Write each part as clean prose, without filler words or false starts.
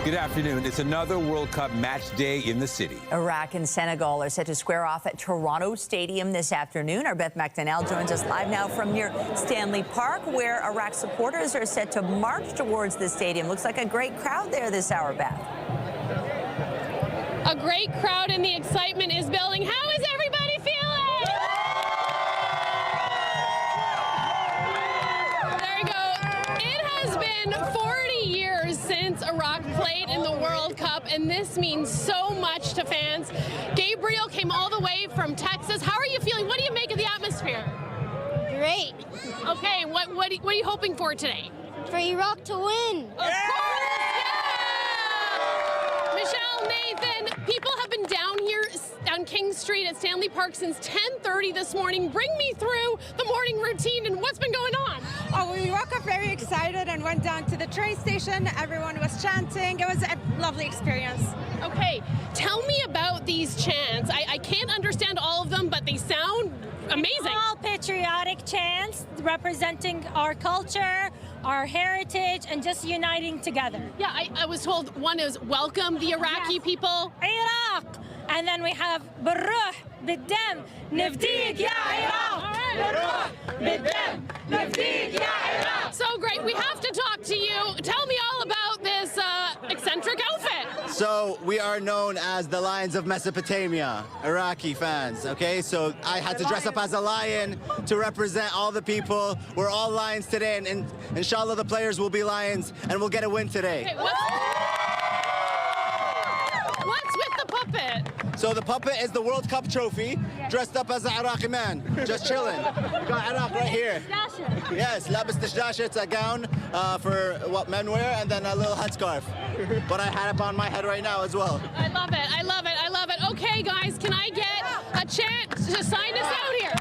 Good afternoon. It's another World Cup match day in the city. Iraq and Senegal are set to square off at Toronto Stadium this afternoon. Our Beth McDonnell joins us live now from near Stanley Park, where Iraq supporters are set to march towards the stadium. Looks like a great crowd there this hour, Beth. A great crowd and the excitement is building. How is everybody feeling? There you go. It has been 40 years since Iraq played in the World Cup, and this means so much to fans. Gabriel came all the way from Texas. How are you feeling? What do you make of the atmosphere? Great. Okay, what are you hoping for today? For Iraq to win. Of course, yeah! Michelle, Nathan, people have been down here on King Street at Stanley Park since 10:30 this morning. Bring me through the morning routine and what's been going on. Oh, we woke up very excited and went down to the train station. Everyone was chanting. It was a lovely experience. Okay, tell me about these chants. I can't understand all of them, but they sound amazing. All patriotic chants representing our culture, our heritage, and just uniting together. Yeah, I was told one is welcome the Iraqi people. Iraq! And then we have Baruch, Bidem, Nifdig, Ya Iraq! Baruch, Bidem, Nifdig, Ya Iraq! So great, we have to talk to you. Tell me all about this eccentric outfit. So we are known as the Lions of Mesopotamia, Iraqi fans, okay? So I had to dress up as a lion to represent all the people. We're all lions today, and inshallah the players will be lions, and we'll get a win today. Okay, what's with the puppet? So the puppet is the World Cup trophy, dressed up as an Iraqi man, just chilling. Got Iraq right here. Yes, labis dishdasha, it's a gown for what men wear, and then a little headscarf. But I had it on my head right now as well. I love it, I love it, I love it. Okay, guys, can I get a chant to sign us out here?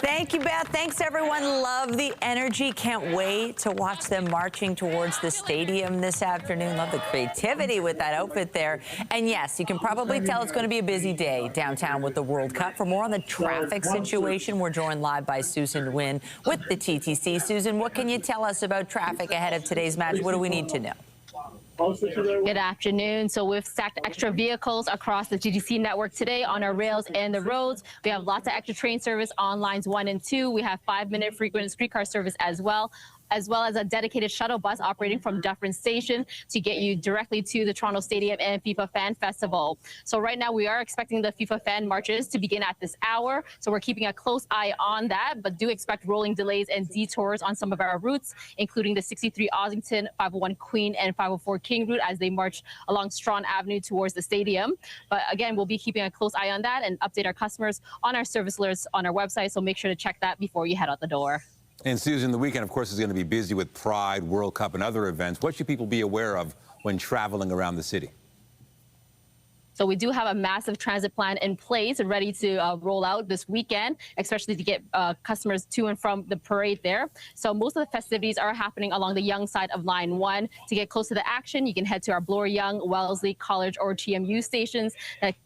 Thank you, Beth. Thanks, everyone. Love the energy. Can't wait to watch them marching towards the stadium this afternoon. Love the creativity with that outfit there. And yes, you can probably tell it's going to be a busy day downtown with the World Cup. For more on the traffic situation, we're joined live by Susan Nguyen with the TTC. Susan, what can you tell us about traffic ahead of today's match? What do we need to know? Good afternoon. So we've stacked extra vehicles across the GTC network today on our rails and the roads. We have lots of extra train service on lines 1 and 2. We have 5-minute frequent streetcar service as well as a dedicated shuttle bus operating from Dufferin Station to get you directly to the Toronto Stadium and FIFA Fan Festival. So right now we are expecting the FIFA fan marches to begin at this hour. So we're keeping a close eye on that, but do expect rolling delays and detours on some of our routes, including the 63 Ossington, 501 Queen, and 504 King route as they march along Strawn Avenue towards the stadium. But again, we'll be keeping a close eye on that and update our customers on our service alerts on our website. So make sure to check that before you head out the door. And Susan, the weekend, of course, is going to be busy with Pride, World Cup, and other events. What should people be aware of when traveling around the city? So we do have a massive transit plan in place and ready to roll out this weekend, especially to get customers to and from the parade there. So most of the festivities are happening along the Yonge side of Line 1. To get close to the action, you can head to our Bloor-Yonge, Wellesley, College, or TMU stations. That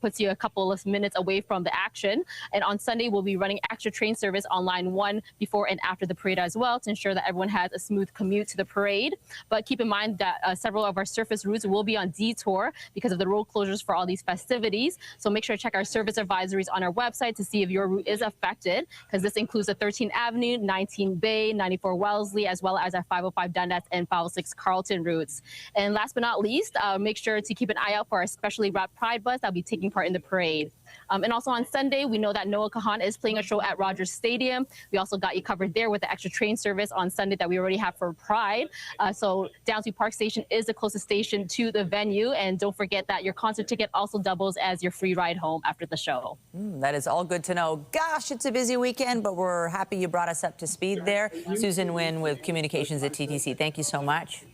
puts you a couple of minutes away from the action. And on Sunday, we'll be running extra train service on Line 1 before and after the parade as well to ensure that everyone has a smooth commute to the parade. But keep in mind that several of our surface routes will be on detour because of the road closures for all these festivities. So make sure to check our service advisories on our website to see if your route is affected, because this includes the 13th Avenue, 19 Bay, 94 Wellesley, as well as our 505 Dundas and 506 Carlton routes. And last but not least, make sure to keep an eye out for our specially wrapped Pride bus that'll be taking part in the parade. And also on Sunday, we know that Noah Kahan is playing a show at Rogers Stadium. We also got you covered there with the extra train service on Sunday that we already have for Pride. So Downsview Park Station is the closest station to the venue. And don't forget that your concert ticket also doubles as your free ride home after the show. That is all good to know. Gosh, it's a busy weekend, but we're happy you brought us up to speed there. Susan Nguyen with Communications at TTC. Thank you so much.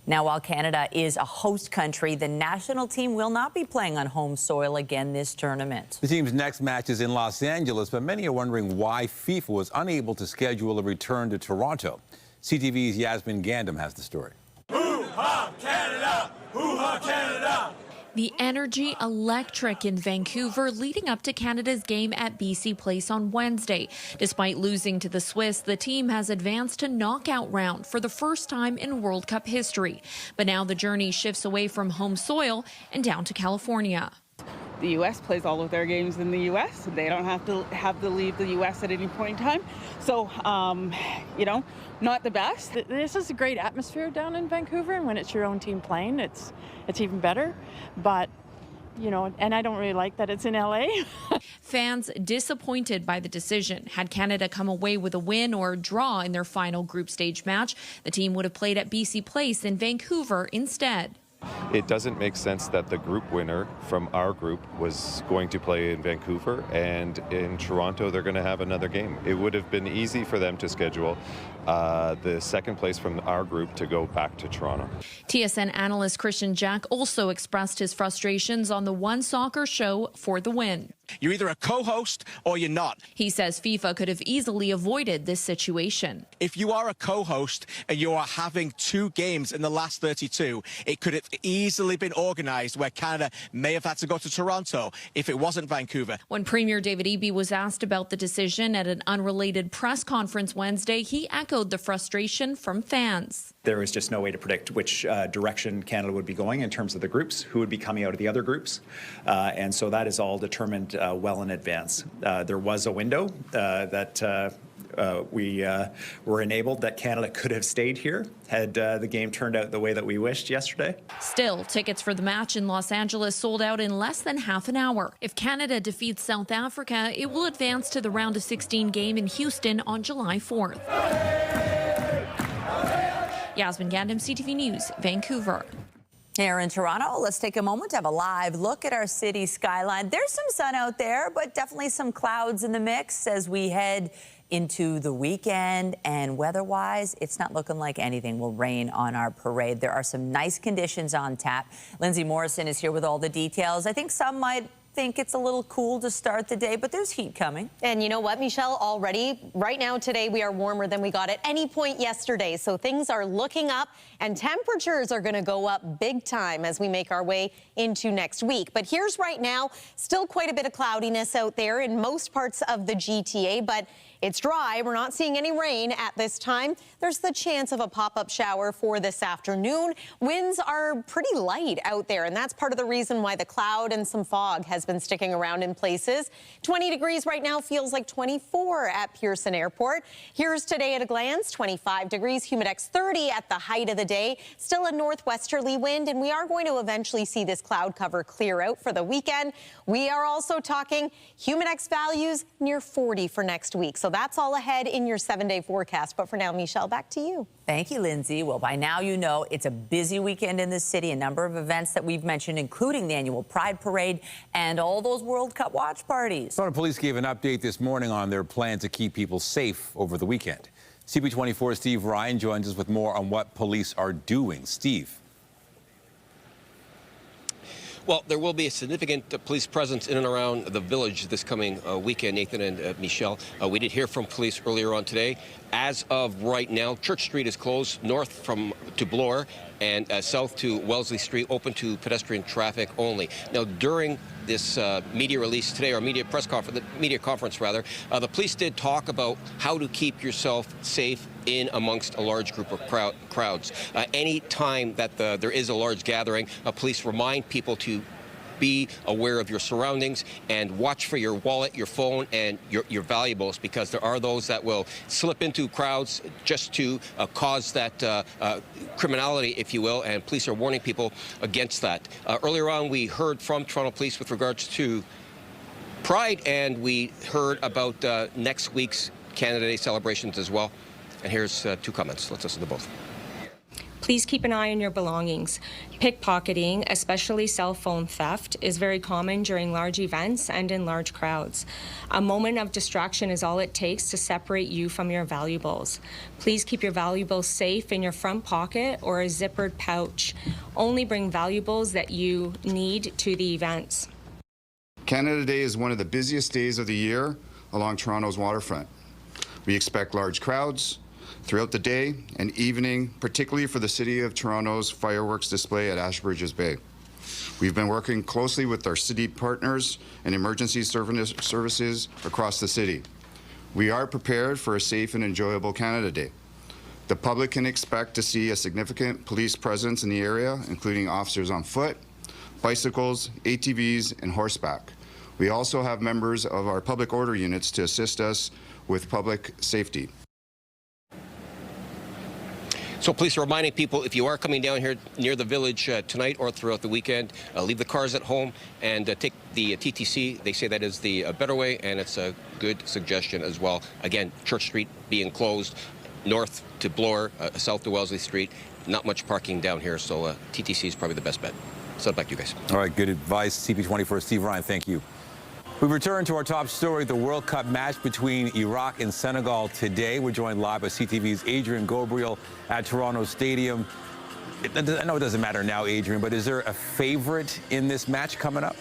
Now, while Canada is a host country, the national team will not be playing on home soil again this tournament. The team's next match is in Los Angeles, but many are wondering why FIFA was unable to schedule a return to Toronto. CTV's Yasmin Gandam has the story. Hoo-ha, Canada! Hoo-ha, Canada! The energy electric in Vancouver leading up to Canada's game at BC Place on Wednesday. Despite losing to the Swiss, the team has advanced to knockout round for the first time in World Cup history. But now the journey shifts away from home soil and down to California. The U.S. plays all of their games in the U.S. They don't have to leave the U.S. at any point in time. So, not the best. This is a great atmosphere down in Vancouver, and when it's your own team playing, it's even better. But, and I don't really like that it's in L.A. Fans disappointed by the decision. Had Canada come away with a win or draw in their final group stage match, the team would have played at BC Place in Vancouver instead. It doesn't make sense that the group winner from our group was going to play in Vancouver, and in Toronto they're going to have another game. It would have been easy for them to schedule the second place from our group to go back to Toronto. TSN analyst Christian Jack also expressed his frustrations on the One Soccer show for the win. You're either a co-host or you're not. He says FIFA could have easily avoided this situation. If you are a co-host and you are having 2 games in the last 32, it could have easily been organised where Canada may have had to go to Toronto if it wasn't Vancouver. When Premier David Eby was asked about the decision at an unrelated press conference Wednesday, he echoed the frustration from fans. There was just no way to predict which direction Canada would be going in terms of the groups, who would be coming out of the other groups. And so that is all determined well in advance. There was a window that we were enabled that Canada could have stayed here had the game turned out the way that we wished yesterday. Still, tickets for the match in Los Angeles sold out in less than half an hour. If Canada defeats South Africa, it will advance to the round of 16 game in Houston on July 4th. Yasmin Gandam, CTV News, Vancouver. Here in Toronto, let's take a moment to have a live look at our city skyline. There's some sun out there, but definitely some clouds in the mix as we head into the weekend. And weather-wise, it's not looking like anything will rain on our parade. There are some nice conditions on tap. Lindsay Morrison is here with all the details. I think some might think it's a little cool to start the day, but there's heat coming. And you know what, Michelle, already right now today we are warmer than we got at any point yesterday. So things are looking up and temperatures are going to go up big time as we make our way into next week. But here's right now, still quite a bit of cloudiness out there in most parts of the GTA, but it's dry. We're not seeing any rain at this time. There's the chance of a pop-up shower for this afternoon. Winds are pretty light out there, and that's part of the reason why the cloud and some fog has been sticking around in places. 20 degrees right now feels like 24 at Pearson Airport. Here's today at a glance, 25 degrees, humidex 30 at the height of the day. Still a northwesterly wind, and we are going to eventually see this cloud cover clear out for the weekend. We are also talking humidex values near 40 for next week. So that's all ahead in your 7-day forecast. But for now, Michelle, back to you. Thank you, Lindsay. Well, by now you know it's a busy weekend in the city. A number of events that we've mentioned, including the annual Pride Parade and all those World Cup watch parties. Toronto Police gave an update this morning on their plan to keep people safe over the weekend. CP24 Steve Ryan joins us with more on what police are doing. Steve. Well, there will be a significant police presence in and around the village this coming weekend, Nathan and Michelle. We did hear from police earlier on today. As of right now, Church Street is closed north to Bloor and south to Wellesley Street, open to pedestrian traffic only. Now, during this media release today, or media conference rather, the police did talk about how to keep yourself safe in amongst a large group of crowds. Any time that there is a large gathering, police remind people to be aware of your surroundings and watch for your wallet, your phone, and your valuables, because there are those that will slip into crowds just to cause that criminality, if you will, and police are warning people against that. Earlier on, we heard from Toronto Police with regards to Pride, and we heard about next week's Canada Day celebrations as well. And here's 2 comments. Let's listen to both. Please keep an eye on your belongings. Pickpocketing, especially cell phone theft, is very common during large events and in large crowds. A moment of distraction is all it takes to separate you from your valuables. Please keep your valuables safe in your front pocket or a zippered pouch. Only bring valuables that you need to the events. Canada Day is one of the busiest days of the year along Toronto's waterfront. We expect large crowds throughout the day and evening, particularly for the City of Toronto's fireworks display at Ashbridges Bay. We've been working closely with our city partners and emergency services across the city. We are prepared for a safe and enjoyable Canada Day. The public can expect to see a significant police presence in the area, including officers on foot, bicycles, ATVs, and horseback. We also have members of our public order units to assist us with public safety. So police are reminding people, if you are coming down here near the village tonight or throughout the weekend, leave the cars at home and take the TTC. They say that is the better way, and it's a good suggestion as well. Again, Church Street being closed, north to Bloor, south to Wellesley Street. Not much parking down here, so TTC is probably the best bet. So back to you guys. All right, good advice. CP24 Steve Ryan, thank you. We return to our top story, the World Cup match between Iraq and Senegal today. We're joined live by CTV's Adrian Gabriel at Toronto Stadium. I know it doesn't matter now, Adrian, but is there a favorite in this match coming up?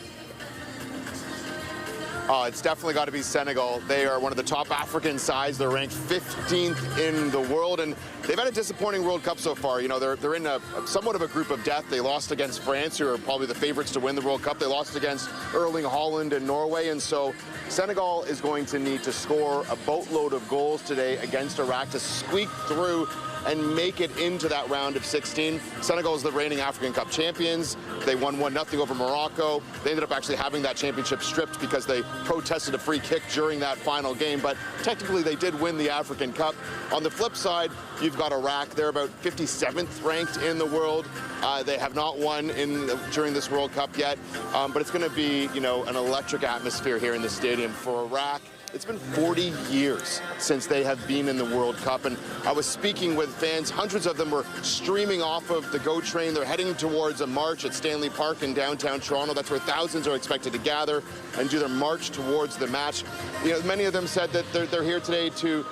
It's definitely got to be Senegal. They are one of the top African sides. They're ranked 15th in the world, and they've had a disappointing World Cup so far. You know, they're in somewhat of a group of death. They lost against France, who are probably the favorites to win the World Cup. They lost against Erling Haaland and Norway, and so Senegal is going to need to score a boatload of goals today against Iraq to squeak through and make it into that round of 16. Senegal is the reigning African Cup champions. They won 1-0 over Morocco. They ended up actually having that championship stripped because they protested a free kick during that final game, but technically they did win the African Cup. On the flip side, you've got Iraq. They're about 57th ranked in the world. They have not won during this World Cup yet, but it's going to be, you know, an electric atmosphere here in the stadium for Iraq. It's been 40 years since they have been in the World Cup, and I was speaking with fans. Hundreds of them were streaming off of the GO train. They're heading towards a march at Stanley Park in downtown Toronto. That's where thousands are expected to gather and do their march towards the match. You know, many of them said that they're here today to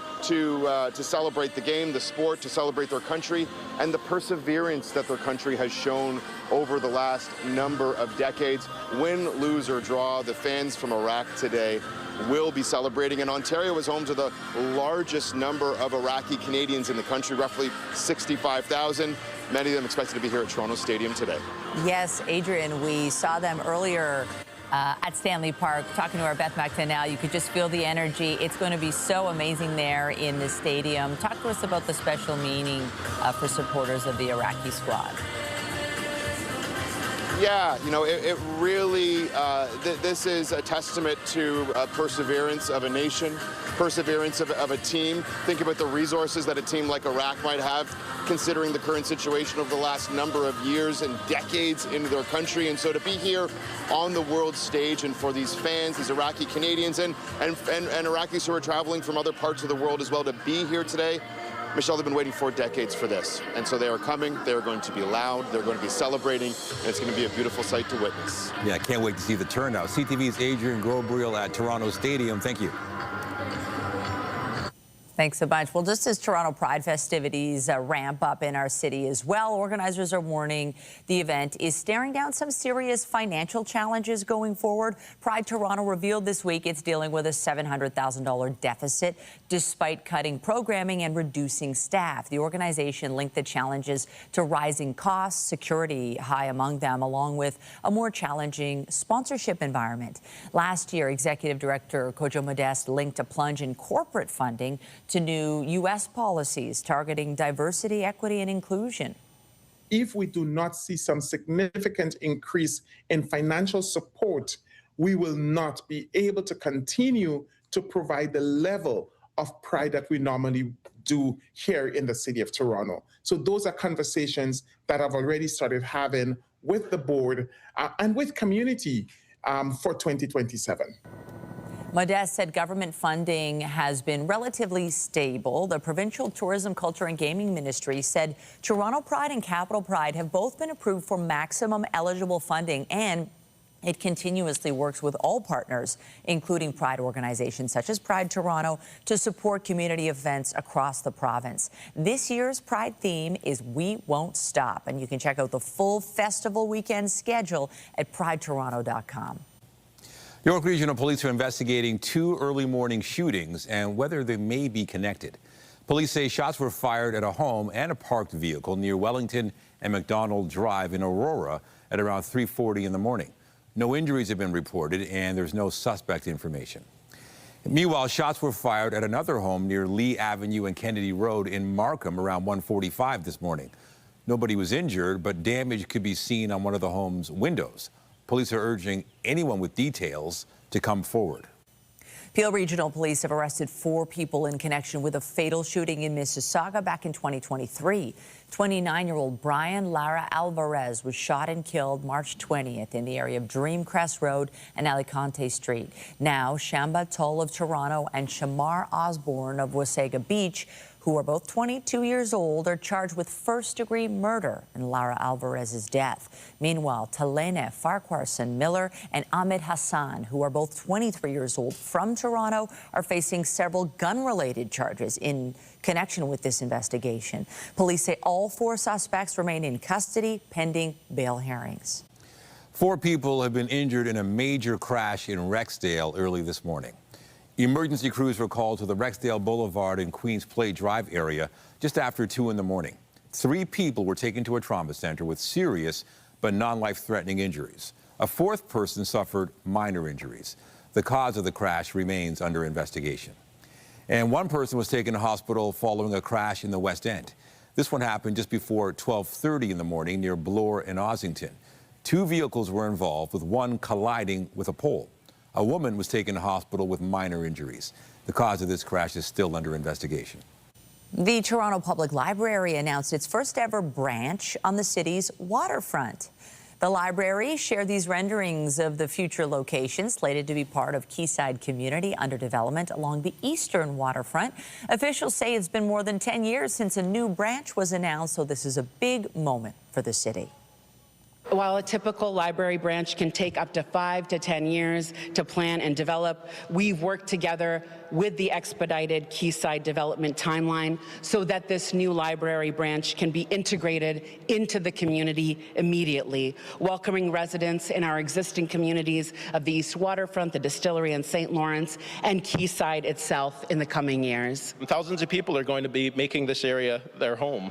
celebrate the game, the sport, to celebrate their country, and the perseverance that their country has shown over the last number of decades. Win, lose, or draw, the fans from Iraq today will be celebrating. And Ontario is home to the largest number of Iraqi Canadians in the country, roughly 65,000. Many of them expected to be here at Toronto Stadium today. Yes, Adrian, we saw them earlier at Stanley Park, talking to our Beth McDonnell. You could just feel the energy. It's going to be so amazing there in the stadium. Talk to us about the special meaning for supporters of the Iraqi squad. Yeah, you know, it really, this is a testament to perseverance of a nation, perseverance of a team. Think about the resources that a team like Iraq might have, considering the current situation over the last number of years and decades into their country. And so to be here on the world stage, and for these fans, these Iraqi Canadians and Iraqis who are traveling from other parts of the world as well, to be here today, Michelle, they've been waiting for decades for this. And so they are coming. They're going to be loud. They're going to be celebrating. And it's going to be a beautiful sight to witness. Yeah, I can't wait to see the turnout. CTV's Adrian Gabriel at Toronto Stadium. Thank you. Thanks a bunch. Well, just as Toronto Pride festivities ramp up in our city as well, organizers are warning the event is staring down some serious financial challenges going forward. Pride Toronto revealed this week it's dealing with a $700,000 deficit despite cutting programming and reducing staff. The organization linked the challenges to rising costs, security high among them, along with a more challenging sponsorship environment. Last year, Executive Director Kojo Modeste linked a plunge in corporate funding to new U.S. policies targeting diversity, equity, and inclusion. If we do not see some significant increase in financial support, we will not be able to continue to provide the level of pride that we normally do here in the city of Toronto. So those are conversations that I've already started having with the board and with community for 2027. Modeste said government funding has been relatively stable. The Provincial Tourism, Culture and Gaming Ministry said Toronto Pride and Capital Pride have both been approved for maximum eligible funding, and it continuously works with all partners, including Pride organizations such as Pride Toronto, to support community events across the province. This year's Pride theme is We Won't Stop, and you can check out the full festival weekend schedule at pridetoronto.com. York Regional Police are investigating 2 early morning shootings and whether they may be connected. Police say shots were fired at a home and a parked vehicle near Wellington and McDonald Drive in Aurora at around 3:40 in the morning. No injuries have been reported, and there's no suspect information. Meanwhile, shots were fired at another home near Lee Avenue and Kennedy Road in Markham around 1:45 this morning. Nobody was injured, but damage could be seen on one of the home's windows. Police are urging anyone with details to come forward. Peel Regional Police have arrested 4 people in connection with a fatal shooting in Mississauga back in 2023. 29-year-old Bryan Lara-Alvarez was shot and killed March 20th in the area of Dreamcrest Road and Alicante Street. Now, Shamba Toll of Toronto and Shamar Osborne of Wasaga Beach, who are both 22 years old, are charged with first-degree murder in Lara-Alvarez's death. Meanwhile, Talene Farquharson Miller and Ahmed Hassan, who are both 23 years old from Toronto, are facing several gun-related charges in connection with this investigation. Police say all 4 suspects remain in custody pending bail hearings. 4 people have been injured in a major crash in Rexdale early this morning. Emergency crews were called to the Rexdale Boulevard and Queens Play Drive area just after 2 in the morning. 3 people were taken to a trauma center with serious but non-life-threatening injuries. A 4th person suffered minor injuries. The cause of the crash remains under investigation. And 1 person was taken to hospital following a crash in the West End. This one happened just before 12:30 in the morning near Bloor and Ossington. 2 vehicles were involved, with one colliding with a pole. A woman was taken to hospital with minor injuries. The cause of this crash is still under investigation. The Toronto Public Library announced its first ever branch on the city's waterfront. The library shared these renderings of the future location slated to be part of Quayside community under development along the eastern waterfront. Officials say it's been more than 10 years since a new branch was announced, so this is a big moment for the city. While a typical library branch can take up to 5 to 10 years to plan and develop, we've worked together with the expedited Quayside development timeline so that this new library branch can be integrated into the community immediately, welcoming residents in our existing communities of the East Waterfront, the Distillery and St. Lawrence, and Quayside itself in the coming years. Thousands of people are going to be making this area their home.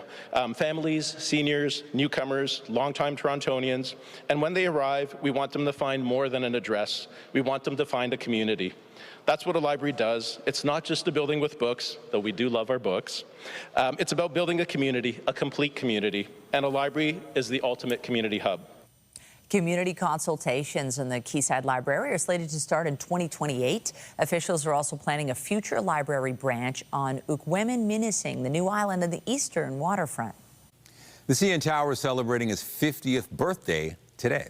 Families, seniors, newcomers, longtime Torontonians, and when they arrive, we want them to find more than an address. We want them to find a community. That's what a library does. It's not just a building with books, though we do love our books. It's about building a community, a complete community, and a library is the ultimate community hub. Community consultations in the Quayside Library are slated to start in 2028. Officials are also planning a future library branch on Ukwemin-Minising, the new island in the eastern waterfront. The CN Tower is celebrating its 50th birthday today.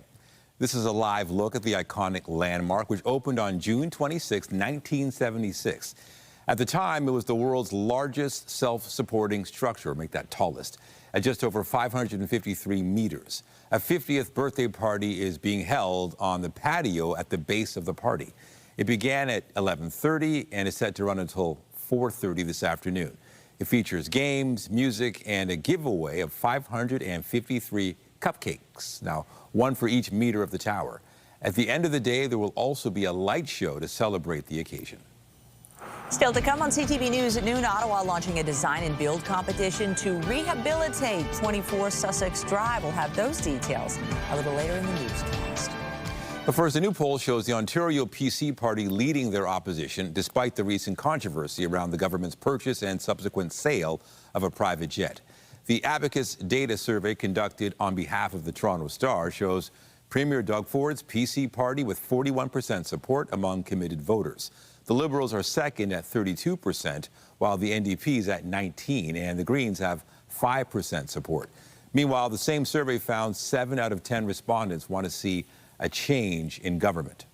This is a live look at the iconic landmark, which opened on June 26, 1976. At the time, it was the world's largest self-supporting structure, make that tallest, at just over 553 meters. A 50th birthday party is being held on the patio at the base of the party. It began at 11:30 and is set to run until 4:30 this afternoon. It features games, music, and a giveaway of 553 cupcakes. Now, 1 for each meter of the tower. At the end of the day, there will also be a light show to celebrate the occasion. Still to come on CTV News at noon, Ottawa launching a design and build competition to rehabilitate 24 Sussex Drive. We'll have those details a little later in the newscast. But first, a new poll shows the Ontario PC Party leading their opposition despite the recent controversy around the government's purchase and subsequent sale of a private jet. The Abacus data survey conducted on behalf of the Toronto Star shows Premier Doug Ford's PC Party with 41% support among committed voters. The Liberals are second at 32%, while the NDP is at 19%, and the Greens have 5% support. Meanwhile, the same survey found 7 out of 10 respondents want to see a change in government.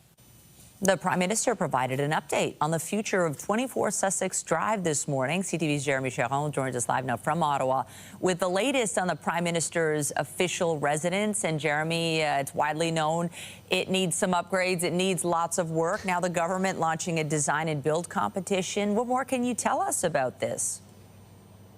The Prime Minister provided an update on the future of 24 Sussex Drive this morning. CTV's Jeremy Charon joins us live now from Ottawa with the latest on the Prime Minister's official residence. And Jeremy, it's widely known it needs some upgrades. It needs lots of work. Now the government launching a design and build competition. What more can you tell us about this?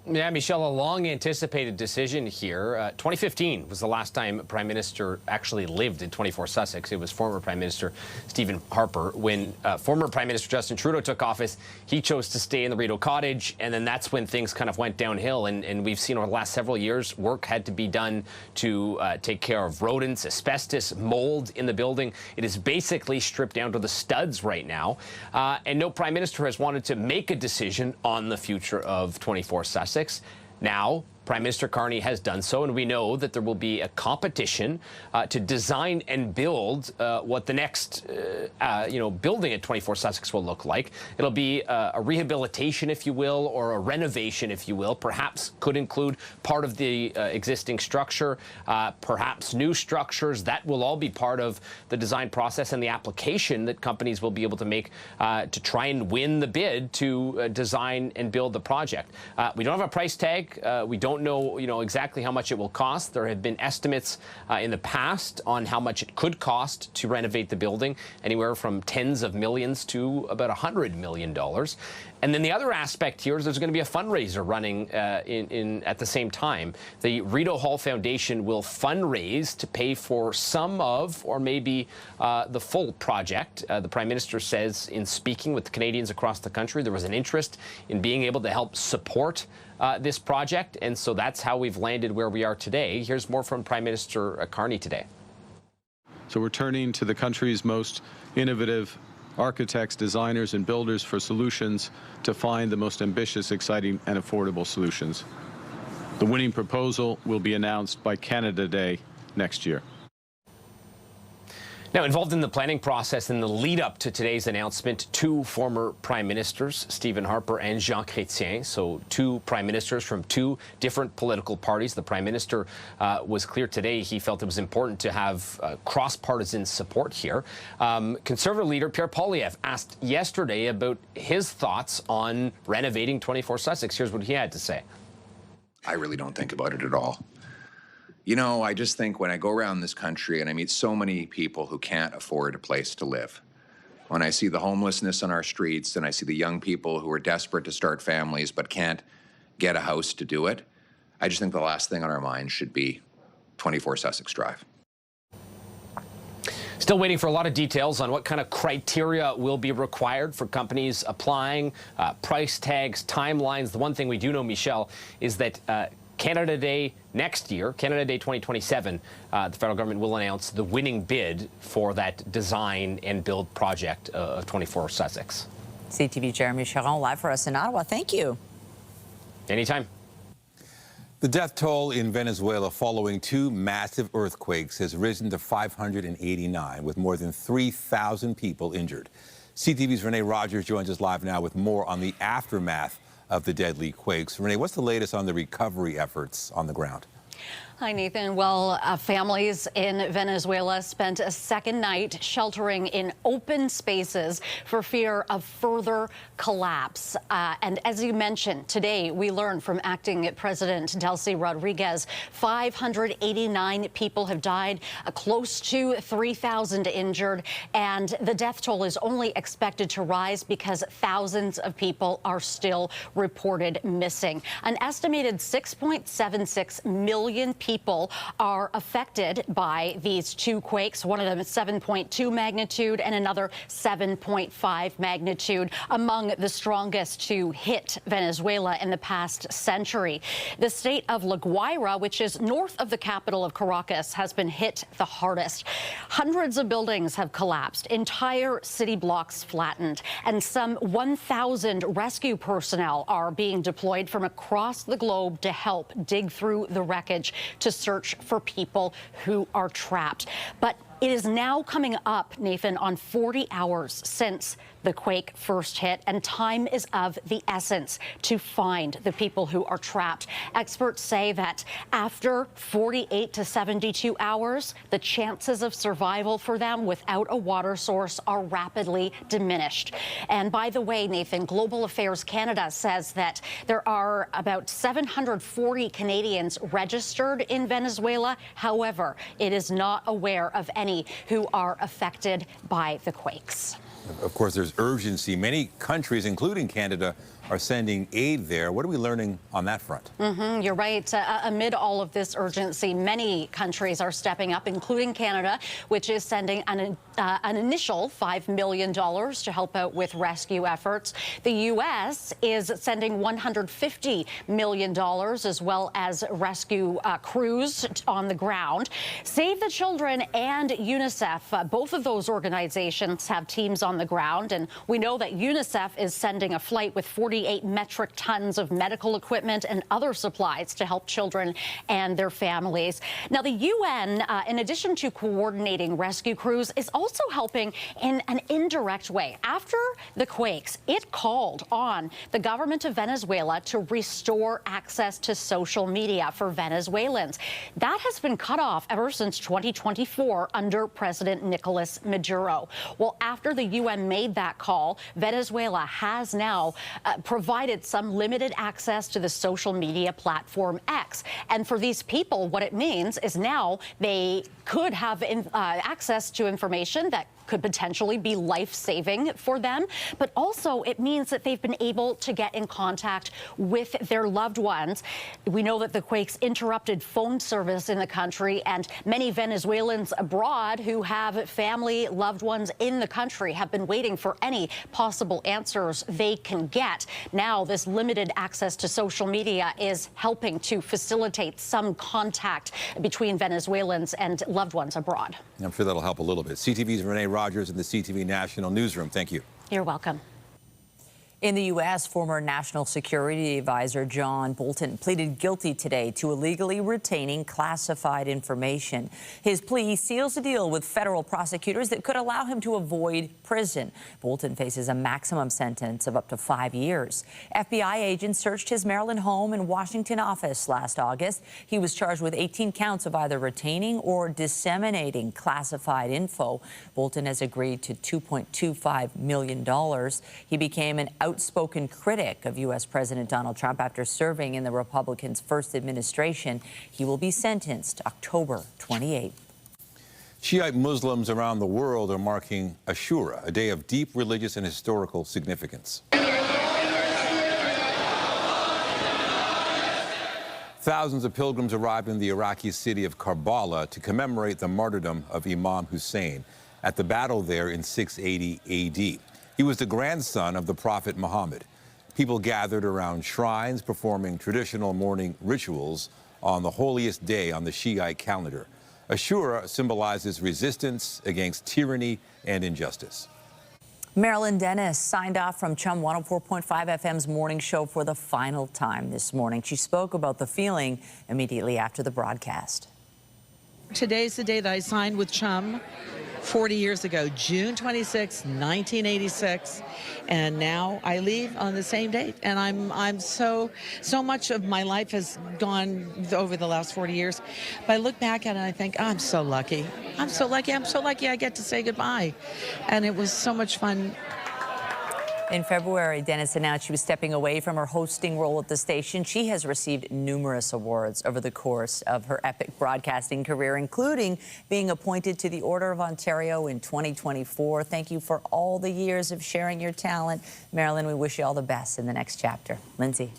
Yeah, Michelle, a long-anticipated decision here. 2015 was the last time Prime Minister actually lived in 24 Sussex. It was former Prime Minister Stephen Harper. When former Prime Minister Justin Trudeau took office, he chose to stay in the Rideau Cottage, and then that's when things kind of went downhill. And we've seen over the last several years, work had to be done to take care of rodents, asbestos, mold in the building. It is basically stripped down to the studs right now. And no Prime Minister has wanted to make a decision on the future of 24 Sussex. Now, Prime Minister Carney has done so, and we know that there will be a competition to design and build what the next, building at 24 Sussex will look like. It'll be a rehabilitation, if you will, or a renovation, if you will. Perhaps could include part of the existing structure, perhaps new structures. That will all be part of the design process and the application that companies will be able to make to try and win the bid to design and build the project. We don't have a price tag. We don't know, exactly how much it will cost. There have been estimates in the past on how much it could cost to renovate the building, anywhere from tens of millions to about $100 million. And then the other aspect here is there's going to be a fundraiser running at the same time. The Rideau Hall Foundation will fundraise to pay for some of, or maybe the full project. The Prime Minister says in speaking with Canadians across the country, there was an interest in being able to help support this project, and so that's how we've landed where we are today. Here's more from Prime Minister Carney today. So we're turning to the country's most innovative architects, designers, and builders for solutions to find the most ambitious, exciting, and affordable solutions. The winning proposal will be announced by Canada Day next year. Now, involved in the planning process in the lead up to today's announcement, two former prime ministers, Stephen Harper and Jean Chrétien, so two prime ministers from two different political parties. The prime minister was clear today he felt it was important to have cross-partisan support here. Conservative leader Pierre Poilievre asked yesterday about his thoughts on renovating 24 Sussex. Here's what he had to say. I really don't think about it at all. I just think when I go around this country and I meet so many people who can't afford a place to live, when I see the homelessness on our streets and I see the young people who are desperate to start families but can't get a house to do it, I just think the last thing on our minds should be 24 Sussex Drive. Still waiting for a lot of details on what kind of criteria will be required for companies applying, price tags, timelines. The one thing we do know, Michelle, is that Canada Day next year, Canada Day 2027, the federal government will announce the winning bid for that design and build project of 24 Sussex. CTV Jeremy Charon live for us in Ottawa. Thank you. Anytime. The death toll in Venezuela following two massive earthquakes has risen to 589, with more than 3,000 people injured. CTV's Renee Rogers joins us live now with more on the aftermath of the deadly quakes. Renee, what's the latest on the recovery efforts on the ground? Hi, Nathan. Well, families in Venezuela spent a second night sheltering in open spaces for fear of further collapse. And as you mentioned, today we learned from acting President Delcy Rodriguez, 589 people have died, close to 3,000 injured, and the death toll is only expected to rise because thousands of people are still reported missing. An estimated 6.76 million people are affected by these two quakes. One of them is 7.2 magnitude and another 7.5 magnitude, among the strongest to hit Venezuela in the past century. The state of La Guaira, which is north of the capital of Caracas, has been hit the hardest. Hundreds of buildings have collapsed, entire city blocks flattened, and some 1,000 rescue personnel are being deployed from across the globe to help dig through the wreckage to search for people who are trapped. But it is now coming up, Nathan, on 40 hours since the quake first hit, and time is of the essence to find the people who are trapped. Experts say that after 48 to 72 hours, the chances of survival for them without a water source are rapidly diminished. And by the way, Nathan, Global Affairs Canada says that there are about 740 Canadians registered in Venezuela. However, it is not aware of any who are affected by the quakes. Of course, there's urgency. Many countries, including Canada, are sending aid there. What are we learning on that front? You're right. Amid all of this urgency, many countries are stepping up, including Canada, which is sending an initial $5 million to help out with rescue efforts. The U.S. is sending $150 million, as well as rescue crews on the ground. Save the Children and UNICEF, both of those organizations have teams on the ground, and we know that UNICEF is sending a flight with 48 metric tons of medical equipment and other supplies to help children and their families. Now, the UN, in addition to coordinating rescue crews, is also helping in an indirect way. After the quakes, it called on the government of Venezuela to restore access to social media for Venezuelans. That has been cut off ever since 2024 under President Nicolas Maduro. Well, after the UN made that call, Venezuela has now provided some limited access to the social media platform X. And for these people, what it means is now they could have access to information that could potentially be life-saving for them, but also it means that they've been able to get in contact with their loved ones. We know that the quakes interrupted phone service in the country, and many Venezuelans abroad who have family, loved ones in the country have been waiting for any possible answers they can get. Now, this limited access to social media is helping to facilitate some contact between Venezuelans and loved ones abroad. I'm sure that'll help a little bit. CTV's Renee Rogers in the CTV National Newsroom. Thank you. You're welcome. In the U.S., former National Security Advisor John Bolton pleaded guilty today to illegally retaining classified information. His plea seals a deal with federal prosecutors that could allow him to avoid prison. Bolton faces a maximum sentence of up to 5 years. FBI agents searched his Maryland home and Washington office last August. He was charged with 18 counts of either retaining or disseminating classified info. Bolton has agreed to $2.25 million. He became an outspoken critic of U.S. President Donald Trump after serving in the Republicans' first administration. He will be sentenced October 28th. Shiite Muslims around the world are marking Ashura, a day of deep religious and historical significance. Thousands of pilgrims arrived in the Iraqi city of Karbala to commemorate the martyrdom of Imam Hussein at the battle there in 680 A.D. He was the grandson of the Prophet Muhammad. People gathered around shrines performing traditional morning rituals on the holiest day on the Shiite calendar. Ashura symbolizes resistance against tyranny and injustice. Marilyn Dennis signed off from CHUM 104.5 FM's morning show for the final time this morning. She spoke about the feeling immediately after the broadcast. Today's the day that I signed with CHUM 40 years ago, June 26, 1986, and now I leave on the same date. And I'm so much of my life has gone over the last 40 years. But I look back at it and I think, oh, I'm so lucky. I'm so lucky. I'm so lucky I get to say goodbye. And it was so much fun. In February, Dennis announced she was stepping away from her hosting role at the station. She has received numerous awards over the course of her epic broadcasting career, including being appointed to the Order of Ontario in 2024. Thank you for all the years of sharing your talent. Marilyn, we wish you all the best in the next chapter. Lindsay.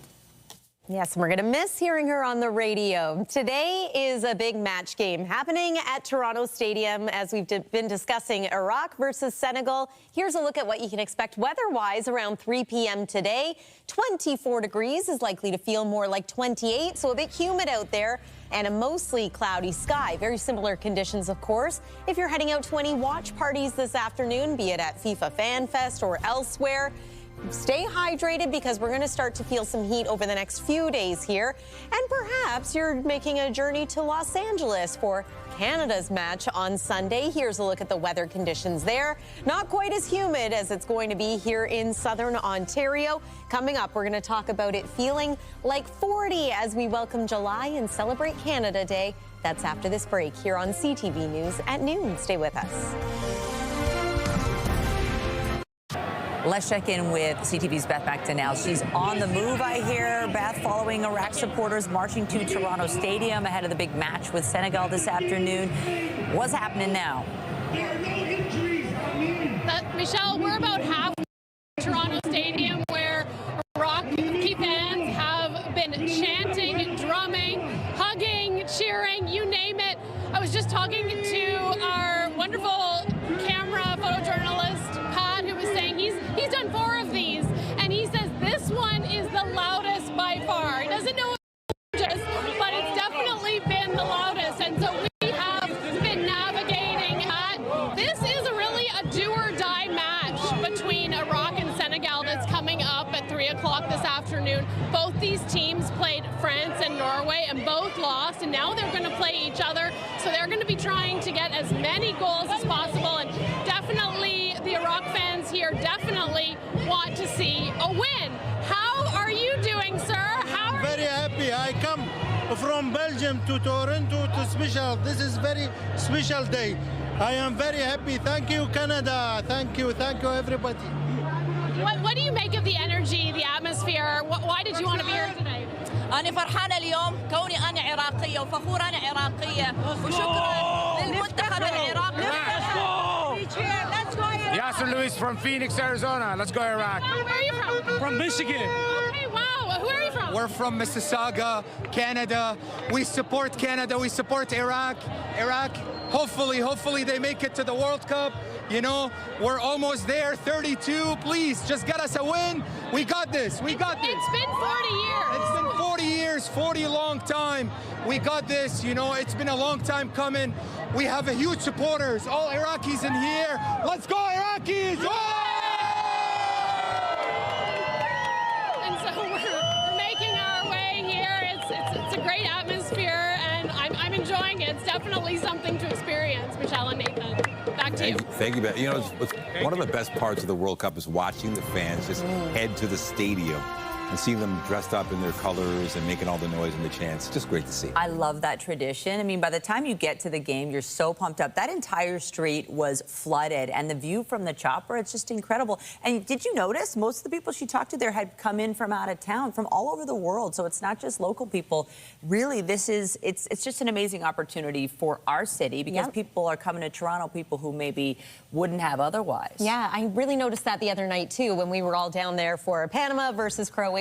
Yes, we're going to miss hearing her on the radio. Today is a big match game happening at Toronto Stadium as we've been discussing Iraq versus Senegal. Here's a look at what you can expect weather-wise around 3 p.m. today. 24 degrees is likely to feel more like 28, so a bit humid out there and a mostly cloudy sky. Very similar conditions, of course. If you're heading out to any watch parties this afternoon, be it at FIFA Fan Fest or elsewhere, stay hydrated because we're going to start to feel some heat over the next few days here. And perhaps you're making a journey to Los Angeles for Canada's match on Sunday. Here's a look at the weather conditions there. Not quite as humid as it's going to be here in southern Ontario. Coming up, we're going to talk about it feeling like 40 as we welcome July and celebrate Canada Day. That's after this break here on CTV News at noon. Stay with us. Let's check in with CTV's Beth McDonnell. She's on the move, I hear. Beth, following Iraq supporters marching to Toronto Stadium ahead of the big match with Senegal this afternoon. What's happening now? Michelle, we're about halfway to Toronto Stadium where Iraq cheering, you name it. I was just talking to our wonderful camera photojournalist, Pat, who was saying he's done 4 of these, and he says this one is the loudest by far. He doesn't know what it is, but it's definitely been the loudest, and so we have been navigating that. This is really a do-or-die match between Iraq and Senegal that's coming up at 3 o'clock this afternoon. Both these teams played France and Norway and both lost, and now they're going to play each other, so they're going to be trying to get as many goals as possible, and definitely the Iraq fans here definitely want to see a win. How are you doing, sir? How are very happy. I come from Belgium to Toronto to special. This is very special day. I am very happy. Thank you, Canada. Thank you everybody. What do you make of the energy, the atmosphere? Why did you want to be here tonight? أنا فرحانة اليوم كوني أنا عراقية وفخورة أنا عراقية وشكرا للمنتخب العراقي. Yasser Luis from Phoenix, Arizona. Let's go Iraq. Where are you from? From Michigan. Okay, wow. Who are you from? We're from Mississauga, Canada. We support Canada. We support Iraq. Hopefully they make it to the World Cup. You know, we're almost there. 32. Please, just get us a win. We got this. We got this. It's been 40 years. It's been 40 years, 40 long time. We got this. You know, it's been a long time coming. We have a huge supporters. All Iraqis in here. Let's go, Iraqis! And so we're making our way here. It's a great atmosphere, and I'm enjoying it. It's definitely something to experience. Michelle and Nathan, back to you. Thank you, Beth. You know, one of the best parts of the World Cup is watching the fans just head to the stadium and seeing them dressed up in their colors and making all the noise and the chants. It's just great to see. I love that tradition. I mean, by the time you get to the game, you're so pumped up. That entire street was flooded, and the view from the chopper, it's just incredible. And did you notice most of the people she talked to there had come in from out of town, from all over the world, so it's not just local people. Really, it's just an amazing opportunity for our city because people are coming to Toronto, people who maybe wouldn't have otherwise. Yeah, I really noticed that the other night, too, when we were all down there for Panama versus Croatia.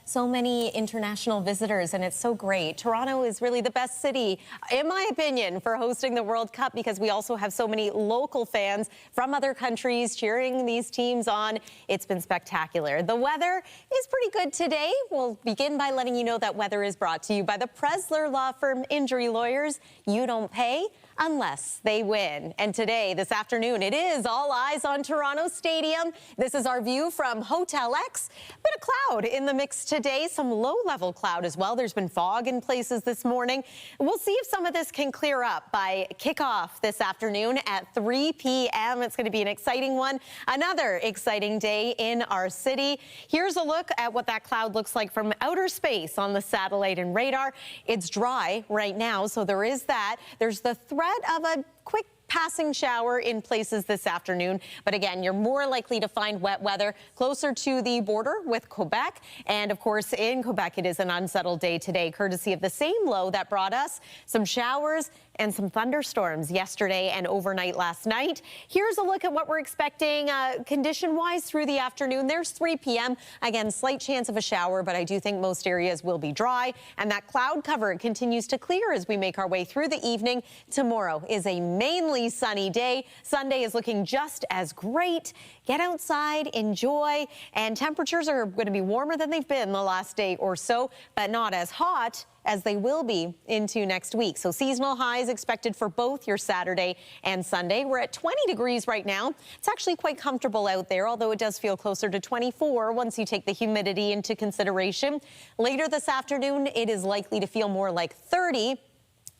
So many international visitors, and it's so great. Toronto is really the best city, in my opinion, for hosting the World Cup because we also have so many local fans from other countries cheering these teams on. It's been spectacular. The weather is pretty good today. We'll begin by letting you know that weather is brought to you by the Presler Law Firm Injury Lawyers. You don't pay unless they win. And today, this afternoon, it is all eyes on Toronto Stadium. This is our view from Hotel X. Bit of cloud in the mix today, some low-level cloud as well. There's been fog in places this morning. We'll see if some of this can clear up by kickoff this afternoon at 3 p.m. It's going to be an exciting one. Another exciting day in our city. Here's a look at what that cloud looks like from outer space on the satellite and radar. It's dry right now, so there is that. There's the threat of a quick passing shower in places this afternoon. But again, you're more likely to find wet weather closer to the border with Quebec. And of course, in Quebec, it is an unsettled day today, courtesy of the same low that brought us some showers and some thunderstorms yesterday and overnight last night. Here's a look at what we're expecting condition-wise through the afternoon. There's 3 p.m. Again, slight chance of a shower, but I do think most areas will be dry. And that cloud cover continues to clear as we make our way through the evening. Tomorrow is a mainly sunny day. Sunday is looking just as great. Get outside, enjoy, and temperatures are going to be warmer than they've been the last day or so, but not as hot as they will be into next week. So seasonal highs expected for both your Saturday and Sunday. We're at 20 degrees right now. It's actually quite comfortable out there, although it does feel closer to 24 once you take the humidity into consideration. Later this afternoon, it is likely to feel more like 30.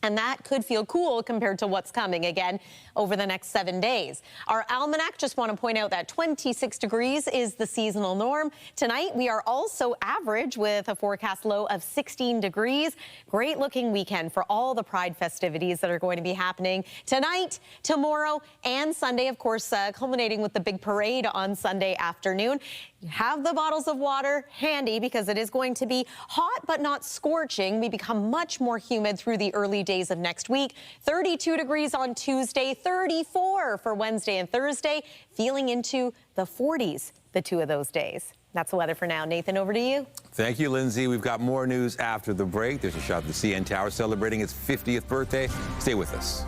And that could feel cool compared to what's coming again over the next 7 days. Our almanac, just want to point out that 26 degrees is the seasonal norm. Tonight, we are also average with a forecast low of 16 degrees. Great looking weekend for all the Pride festivities that are going to be happening tonight, tomorrow, and Sunday, of course, culminating with the big parade on Sunday afternoon. Have the bottles of water handy because it is going to be hot but not scorching. We become much more humid through the early days of next week. 32 degrees on Tuesday, 34 for Wednesday and Thursday, feeling into the 40s the 2 of those days. That's the weather for now. Nathan, over to you. Thank you, Lindsay. We've got more news after the break. There's a shot of the CN Tower celebrating its 50th birthday. Stay with us.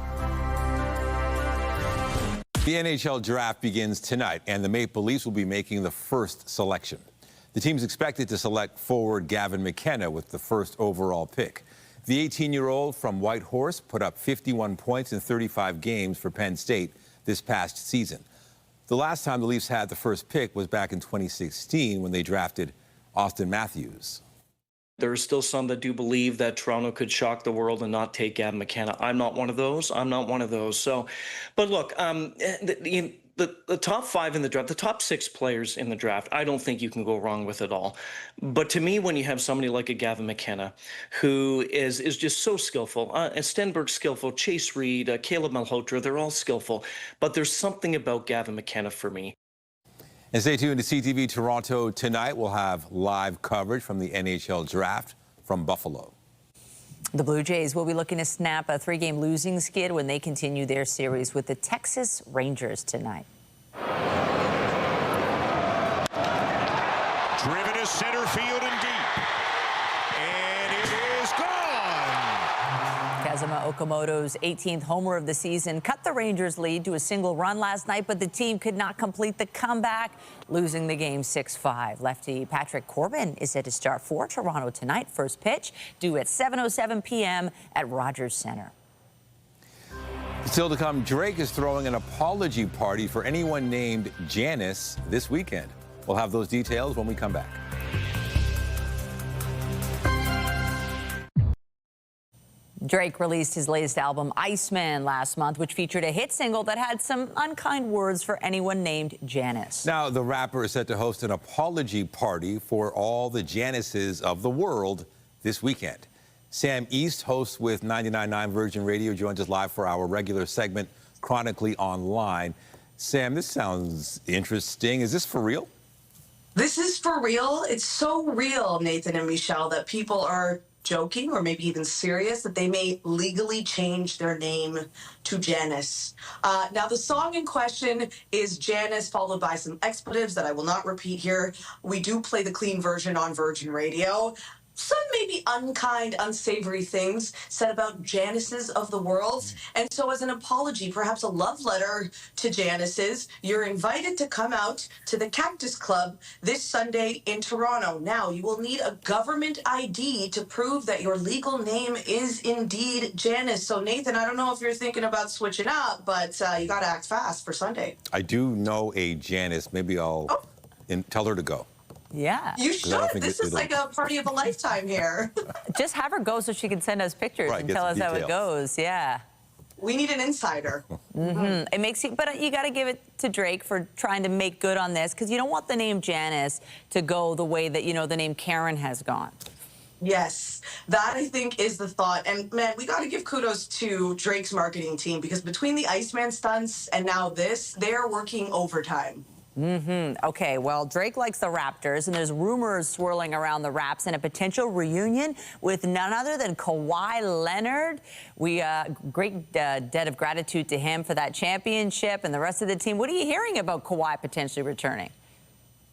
The NHL draft begins tonight, and the Maple Leafs will be making the first selection. The team's expected to select forward Gavin McKenna with the first overall pick. The 18-year-old from Whitehorse put up 51 points in 35 games for Penn State this past season. The last time the Leafs had the first pick was back in 2016 when they drafted Austin Matthews. There are still some that do believe that Toronto could shock the world and not take Gavin McKenna. I'm not one of those. So, but look, the top 5 in the draft, the top 6 players in the draft, I don't think you can go wrong with it all. But to me, when you have somebody like a Gavin McKenna, who is just so skillful, Stenberg's skillful, Chase Reed, Caleb Malhotra, they're all skillful. But there's something about Gavin McKenna for me. And stay tuned to CTV Toronto tonight. We'll have live coverage from the NHL draft from Buffalo. The Blue Jays will be looking to snap a 3-game losing skid when they continue their series with the Texas Rangers tonight. Driven to center field and deep. And it is gone. Kazuma Okamoto's 18th homer of the season cut the Rangers' lead to a single run last night, but the team could not complete the comeback, losing the game 6-5. Lefty Patrick Corbin is set to start for Toronto tonight. First pitch due at 7:07 p.m. at Rogers Centre. Still to come, Drake is throwing an apology party for anyone named Janice this weekend. We'll have those details when we come back. Drake released his latest album, Iceman, last month, which featured a hit single that had some unkind words for anyone named Janice. Now, the rapper is set to host an apology party for all the Janices of the world this weekend. Sam East, host with 99.9 Virgin Radio, joins us live for our regular segment, Chronically Online. Sam, this sounds interesting. Is this for real? This is for real. It's so real, Nathan and Michelle, that people are joking or maybe even serious that they may legally change their name to Janice. Now, the song in question is Janice, followed by some expletives that I will not repeat here. We do play the clean version on Virgin Radio. Some maybe unkind, unsavory things said about Janices of the world. And so as an apology, perhaps a love letter to Janices, you're invited to come out to the Cactus Club this Sunday in Toronto. Now, you will need a government ID to prove that your legal name is indeed Janice. So, Nathan, I don't know if you're thinking about switching up, but you got to act fast for Sunday. I do know a Janice. Maybe I'll tell her to go. Yeah. You should. This is like a party of a lifetime here. Just have her go so she can send us pictures and tell us how it goes. Yeah. We need an insider. It makes you, but you got to give it to Drake for trying to make good on this, because you don't want the name Janice to go the way that, the name Karen has gone. Yes, that I think is the thought. And man, we got to give kudos to Drake's marketing team, because between the Iceman stunts and now this, they're working overtime. Okay, well, Drake likes the Raptors, and there's rumors swirling around the Raps and a potential reunion with none other than Kawhi Leonard. We great debt of gratitude to him for that championship and the rest of the team. What are you hearing about Kawhi potentially returning?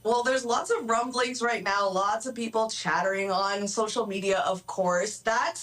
Well, there's lots of rumblings right now, lots of people chattering on social media, of course, that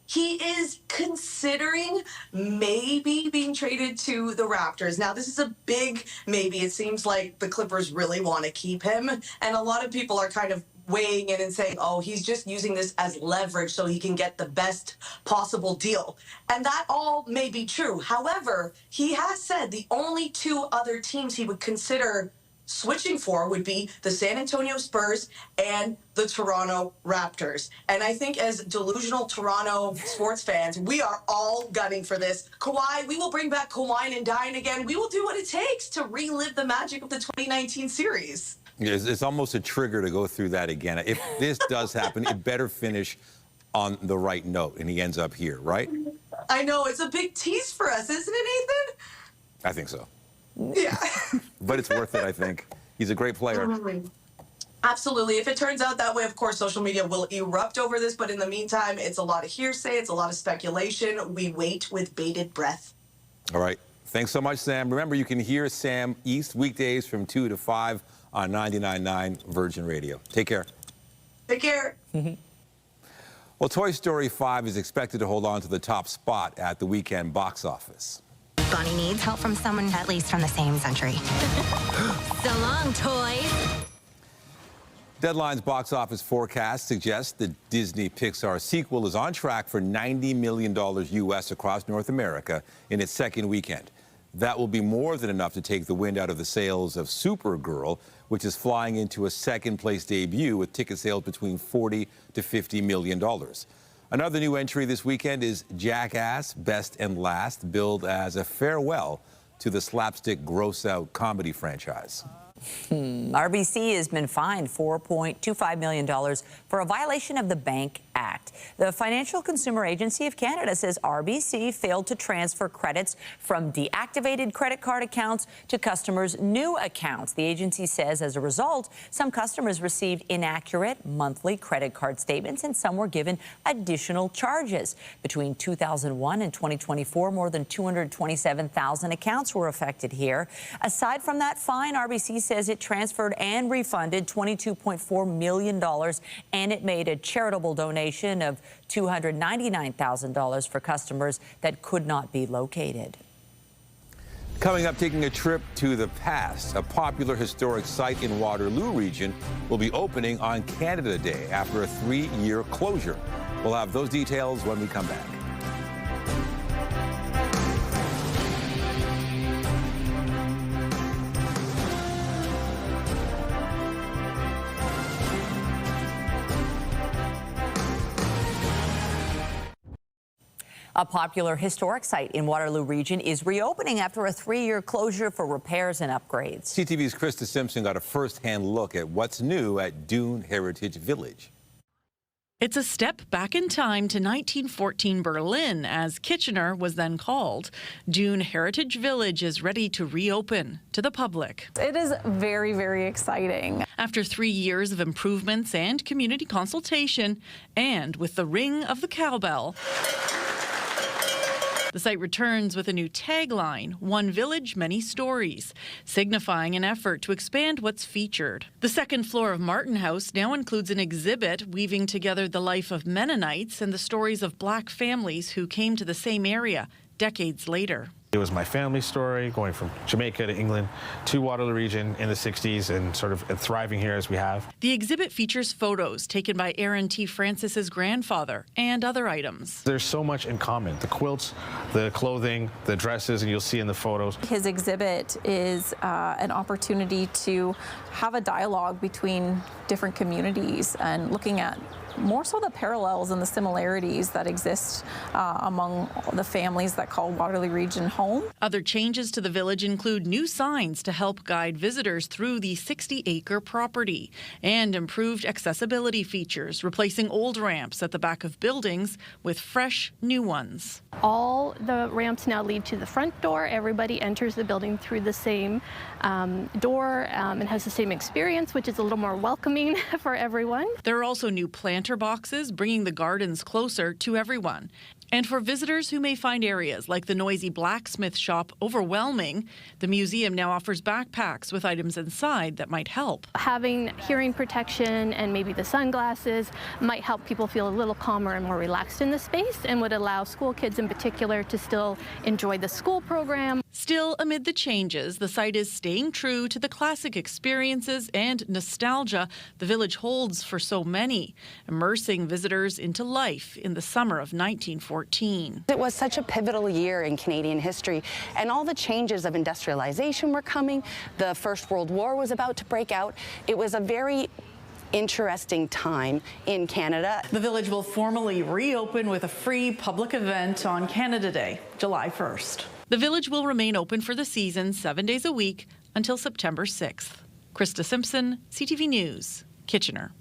he is considering maybe being traded to the Raptors. Now, this is a big maybe. It seems like the Clippers really want to keep him. And a lot of people are kind of weighing in and saying, oh, he's just using this as leverage so he can get the best possible deal. And that all may be true. However, he has said the only 2 other teams he would consider switching for would be the San Antonio Spurs and the Toronto Raptors. And I think as delusional Toronto sports fans, we are all gunning for this. Kawhi, we will bring back Kawhi and Dine again. We will do what it takes to relive the magic of the 2019 series. It's almost a trigger to go through that again. If this does happen, it better finish on the right note, and he ends up here, right? I know, it's a big tease for us, isn't it, Nathan? I think so. Yeah. But it's worth it, I think. He's a great player. Absolutely. If it turns out that way, of course, social media will erupt over this. But in the meantime, it's a lot of hearsay. It's a lot of speculation. We wait with bated breath. All right. Thanks so much, Sam. Remember, you can hear Sam East weekdays from 2 to 5 on 99.9 Virgin Radio. Take care. Take care. Well, Toy Story 5 is expected to hold on to the top spot at the weekend box office. Bonnie needs help from someone at least from the same century. So long, toys. Deadline's box office forecast suggests the Disney Pixar sequel is on track for $90 million U.S. across North America in its second weekend. That will be more than enough to take the wind out of the sails of Supergirl, which is flying into a second-place debut with ticket sales between $40 to $50 million. Another new entry this weekend is Jackass Best and Last, billed as a farewell to the slapstick gross-out comedy franchise. RBC has been fined $4.25 million for a violation of the Bank Act. The Financial Consumer Agency of Canada says RBC failed to transfer credits from deactivated credit card accounts to customers' new accounts. The agency says as a result, some customers received inaccurate monthly credit card statements and some were given additional charges. Between 2001 and 2024, more than 227,000 accounts were affected here. Aside from that fine, RBC says it transferred and refunded $22.4 million, and it made a charitable donation of $299,000 for customers that could not be located. Coming up, taking a trip to the past, a popular historic site in Waterloo region will be opening on Canada Day after a 3-year closure. We'll have those details when we come back. A popular historic site in Waterloo region is reopening after a 3-year closure for repairs and upgrades. CTV's Krista Simpson got a first-hand look at what's new at Dune Heritage Village. It's a step back in time to 1914 Berlin, as Kitchener was then called. Dune Heritage Village is ready to reopen to the public. It is very, very exciting. After 3 years of improvements and community consultation, and with the ring of the cowbell, the site returns with a new tagline, One Village, Many Stories, signifying an effort to expand what's featured. The second floor of Martin House now includes an exhibit weaving together the life of Mennonites and the stories of Black families who came to the same area decades later. It was my family story, going from Jamaica to England to Waterloo region in the 60s and sort of thriving here as we have. The exhibit features photos taken by Aaron T. Francis's grandfather and other items. There's so much in common. The quilts, the clothing, the dresses, and you'll see in the photos. His exhibit is an opportunity to have a dialogue between different communities and looking at more so the parallels and the similarities that exist among the families that call Waterloo region home. Other changes to the village include new signs to help guide visitors through the 60-acre property and improved accessibility features, replacing old ramps at the back of buildings with fresh new ones. All the ramps now lead to the front door. Everybody enters the building through the same door and has the same experience, which is a little more welcoming for everyone. There are also new planter boxes, bringing the gardens closer to everyone. And for visitors who may find areas like the noisy blacksmith shop overwhelming, the museum now offers backpacks with items inside that might help. Having hearing protection and maybe the sunglasses might help people feel a little calmer and more relaxed in the space and would allow school kids in particular to still enjoy the school program. Still, amid the changes, the site is staying true to the classic experiences and nostalgia the village holds for so many, immersing visitors into life in the summer of 1914. It was such a pivotal year in Canadian history, and all the changes of industrialization were coming. The First World War was about to break out. It was a very interesting time in Canada. The village will formally reopen with a free public event on Canada Day, July 1st. The village will remain open for the season 7 days a week until September 6th. Krista Simpson, CTV News, Kitchener.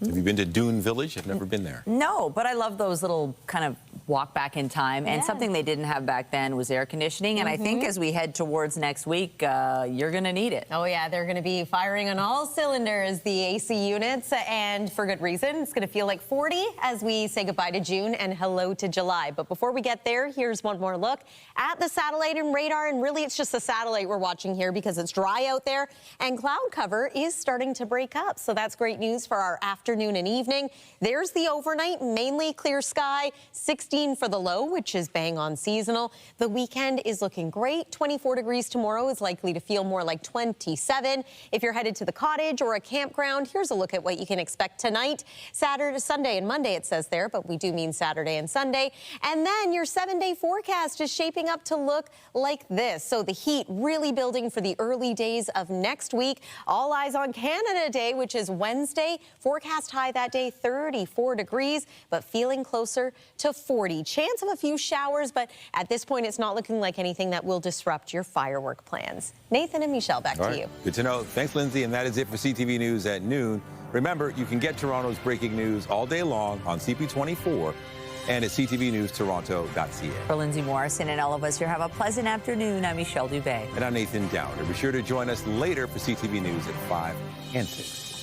Have you been to Dune Village? I've never been there. No, but I love those little kind of walk back in time. And something they didn't have back then was air conditioning. And I think as we head towards next week, you're going to need it. Oh, yeah. They're going to be firing on all cylinders, the AC units, and for good reason. It's going to feel like 40 as we say goodbye to June and hello to July. But before we get there, here's one more look at the satellite and radar. And really, it's just the satellite we're watching here because it's dry out there and cloud cover is starting to break up. So that's great news for our afternoon and evening. There's the overnight, mainly clear sky, 16 for the low, which is bang on seasonal. The weekend is looking great. 24 degrees tomorrow is likely to feel more like 27. If you're headed to the cottage or a campground, here's a look at what you can expect tonight. Saturday, Sunday, and Monday, it says there, but we do mean Saturday and Sunday. And then your 7-day forecast is shaping up to look like this. So the heat really building for the early days of next week. All eyes on Canada Day, which is Wednesday. Forecast high that day, 34 degrees, but feeling closer to 40. Chance of a few showers, but at this point, it's not looking like anything that will disrupt your firework plans. Nathan and Michelle, back to you. Good to know. Thanks, Lindsay. And that is it for CTV News at noon. Remember, you can get Toronto's breaking news all day long on CP24 and at ctvnewstoronto.ca. For Lindsay Morrison and all of us here, have a pleasant afternoon. I'm Michelle Dubé. And I'm Nathan Downer. Be sure to join us later for CTV News at 5 and 6.